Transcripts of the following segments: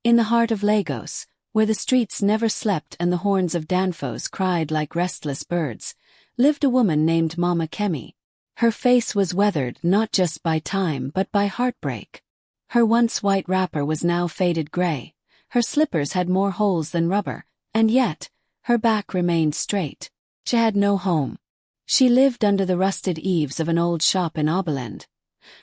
In the heart of Lagos, where the streets never slept and the horns of Danfos cried like restless birds, lived a woman named Mama Kemi. Her face was weathered not just by time but by heartbreak. Her once white wrapper was now faded gray, her slippers had more holes than rubber, and yet, her back remained straight. She had no home. She lived under the rusted eaves of an old shop in Oberland.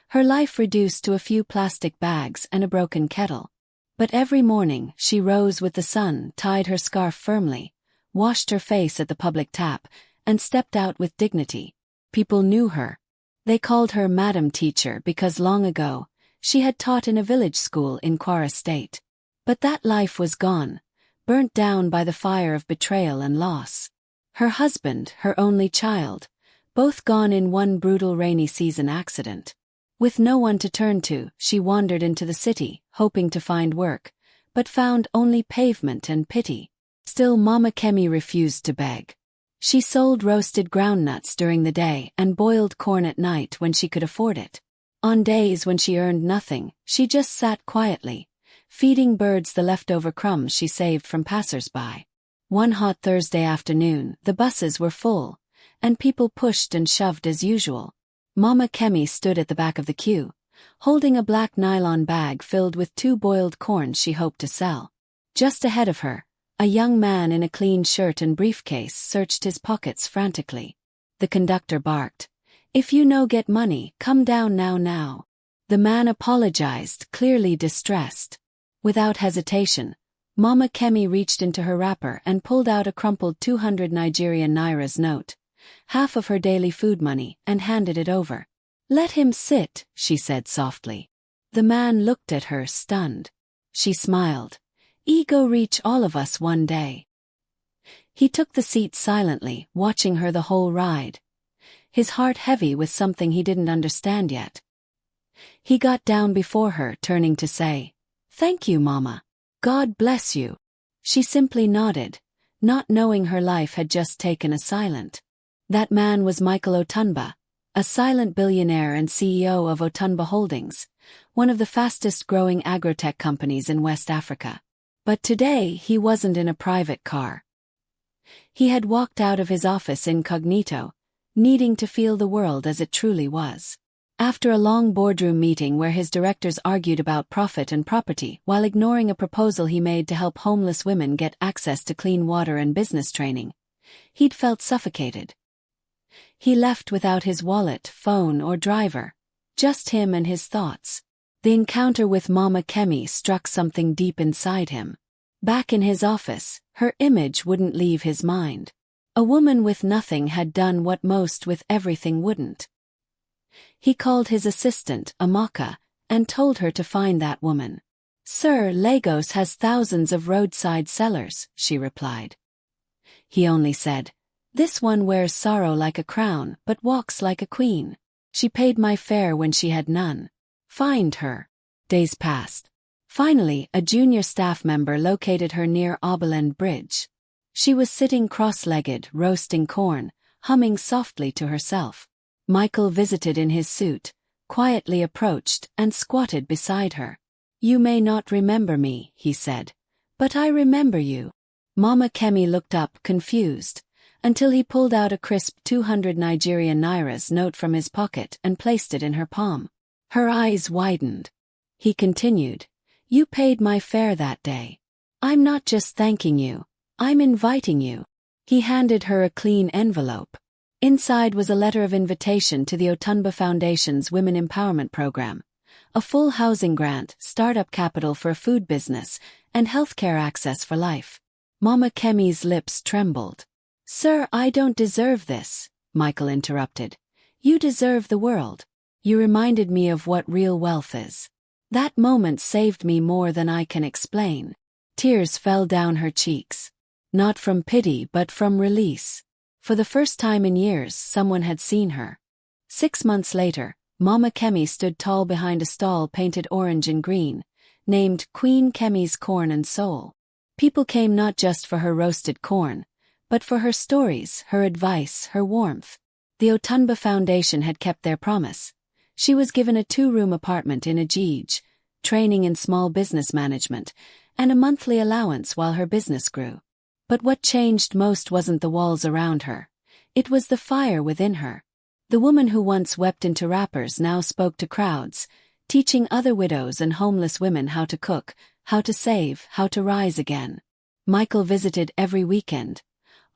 Her life reduced to a few plastic bags and a broken kettle. But every morning she rose with the sun, tied her scarf firmly, washed her face at the public tap, and stepped out with dignity. People knew her. They called her Madam Teacher because long ago, she had taught in a village school in Kwara State. But that life was gone, burnt down by the fire of betrayal and loss. Her husband, her only child, both gone in one brutal rainy season accident. With no one to turn to, she wandered into the city, hoping to find work, but found only pavement and pity. Still, Mama Kemi refused to beg. She sold roasted groundnuts during the day and boiled corn at night when she could afford it. On days when she earned nothing, she just sat quietly, feeding birds the leftover crumbs she saved from passers-by. One hot Thursday afternoon, the buses were full, and people pushed and shoved as usual. Mama Kemi stood at the back of the queue, holding a black nylon bag filled with 2 boiled corns she hoped to sell. Just ahead of her, a young man in a clean shirt and briefcase searched his pockets frantically. The conductor barked, "If you no get money, come down now." The man apologized, clearly distressed. Without hesitation, Mama Kemi reached into her wrapper and pulled out a crumpled 200 Nigerian nairas note, half of her daily food money, and handed it over. "Let him sit," she said softly. The man looked at her, stunned. She smiled. "Ego reach all of us one day." He took the seat silently, watching her the whole ride, his heart heavy with something he didn't understand yet. He got down before her, turning to say, "Thank you, Mama. God bless you." She simply nodded, not knowing her life had just taken a silent. That man was Michael Otunba, a silent billionaire and CEO of Otunba Holdings, one of the fastest-growing agrotech companies in West Africa. But today he wasn't in a private car. He had walked out of his office incognito, needing to feel the world as it truly was. After a long boardroom meeting where his directors argued about profit and property while ignoring a proposal he made to help homeless women get access to clean water and business training, he'd felt suffocated. He left without his wallet, phone, or driver, just him and his thoughts. The encounter with Mama Kemi struck something deep inside him. Back in his office, her image wouldn't leave his mind. A woman with nothing had done what most with everything wouldn't. He called his assistant, Amaka, and told her to find that woman. "Sir, Lagos has thousands of roadside sellers," she replied. He only said, "This one wears sorrow like a crown but walks like a queen. She paid my fare when she had none. Find her." Days passed. Finally, a junior staff member located her near Oberland Bridge. She was sitting cross-legged, roasting corn, humming softly to herself. Michael visited in his suit, quietly approached and squatted beside her. "You may not remember me," he said, "but I remember you." Mama Kemi looked up, confused, until he pulled out a crisp 200 Nigerian nairas note from his pocket and placed it in her palm. Her eyes widened. He continued, "You paid my fare that day. I'm not just thanking you, I'm inviting you." He handed her a clean envelope. Inside was a letter of invitation to the Otunba Foundation's Women Empowerment Program, a full housing grant, startup capital for a food business, and healthcare access for life. Mama Kemi's lips trembled. "Sir, I don't deserve this," Michael interrupted. "You deserve the world. You reminded me of what real wealth is." That moment saved me more than I can explain. Tears fell down her cheeks. Not from pity but from release. For the first time in years, someone had seen her. 6 months later, Mama Kemi stood tall behind a stall painted orange and green, named Queen Kemi's Corn and Soul. People came not just for her roasted corn, but for her stories, her advice, her warmth. The Otunba Foundation had kept their promise. She was given a 2-room apartment in Ajij, training in small business management, and a monthly allowance while her business grew. But what changed most wasn't the walls around her. It was the fire within her. The woman who once wept into wrappers now spoke to crowds, teaching other widows and homeless women how to cook, how to save, how to rise again. Michael visited every weekend,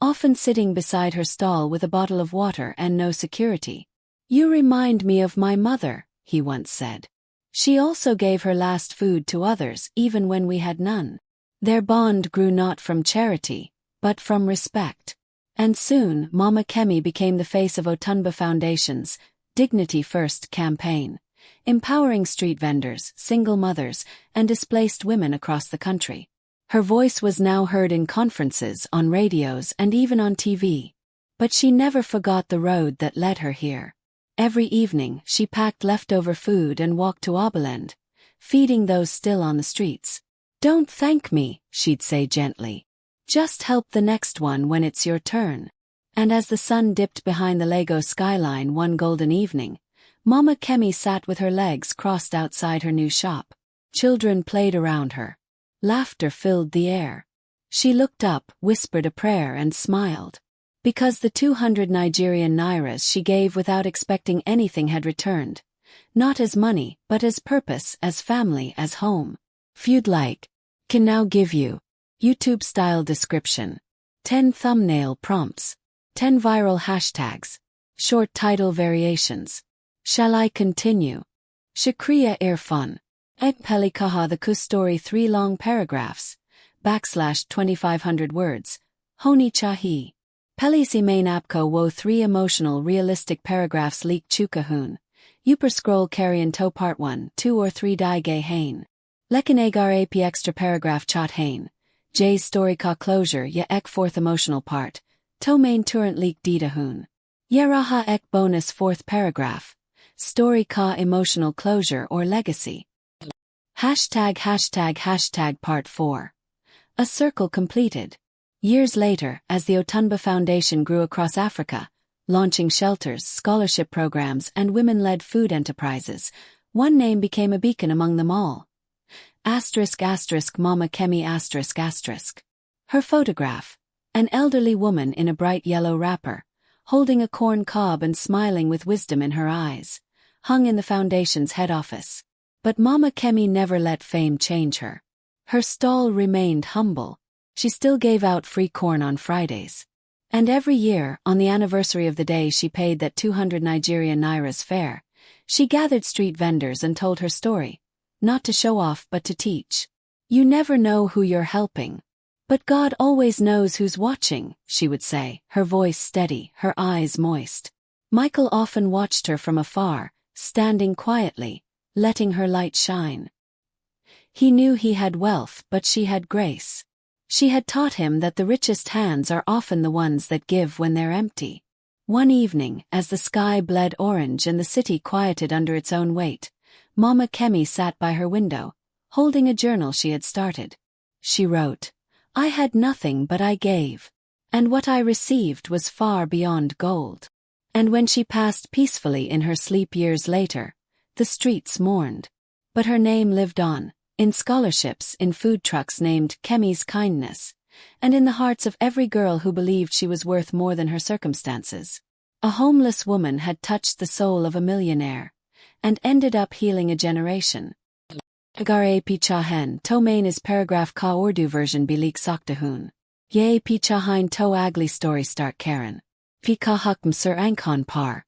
often sitting beside her stall with a bottle of water and no security. "You remind me of my mother," he once said. "She also gave her last food to others even when we had none." Their bond grew not from charity, but from respect. And soon, Mama Kemi became the face of Otunba Foundation's Dignity First campaign, empowering street vendors, single mothers, and displaced women across the country. Her voice was now heard in conferences, on radios, and even on TV. But she never forgot the road that led her here. Every evening, she packed leftover food and walked to Oberland, feeding those still on the streets. "Don't thank me," she'd say gently. "Just help the next one when it's your turn." And as the sun dipped behind the Lagos skyline one golden evening, Mama Kemi sat with her legs crossed outside her new shop. Children played around her. Laughter filled the air. She looked up, whispered a prayer, and smiled. Because the 200 Nigerian nairas she gave without expecting anything had returned. Not as money, but as purpose, as family, as home. If you'd like, can now give you YouTube-style description, 10 thumbnail prompts, 10 viral hashtags, short title variations. Shall I continue? Shakriya Irfan. Ek Peli Kaha the Ku story 3 long paragraphs, /2500 words, Honi Chahi. Pelisi main apko wo 3 emotional realistic paragraphs leak chukahun. Upper scroll carrion to part 1, 2 or 3 die gay hain. Lekinagar ap extra paragraph chat hain. Jay's story ka closure ye ek 4th emotional part. To main turrent leak didahun. Yeraha ek bonus 4th paragraph. Story ka emotional closure or legacy. #### part 4. A circle completed. Years later, as the Otunba Foundation grew across Africa, launching shelters, scholarship programs, and women-led food enterprises, one name became a beacon among them all. Mama Kemi ***. Her photograph. An elderly woman in a bright yellow wrapper, holding a corn cob and smiling with wisdom in her eyes, hung in the foundation's head office. But Mama Kemi never let fame change her. Her stall remained humble. She still gave out free corn on Fridays. And every year, on the anniversary of the day she paid that 200 Nigerian nairas fare, she gathered street vendors and told her story. Not to show off but to teach. You never know who you're helping. But God always knows who's watching, she would say, her voice steady, her eyes moist. Michael often watched her from afar, standing quietly, letting her light shine. He knew he had wealth, but she had grace. She had taught him that the richest hands are often the ones that give when they're empty. One evening, as the sky bled orange and the city quieted under its own weight, Mama Kemi sat by her window, holding a journal she had started. She wrote, "I had nothing but I gave. And what I received was far beyond gold." And when she passed peacefully in her sleep years later, the streets mourned. But her name lived on, in scholarships, in food trucks named Kemi's Kindness, and in the hearts of every girl who believed she was worth more than her circumstances. A homeless woman had touched the soul of a millionaire, and ended up healing a generation. Agare pichahen to main is paragraph ka Urdu version bilik saktahun. Ye pichahin to agli story start Karen. Fi ka hukm sir ankhan par.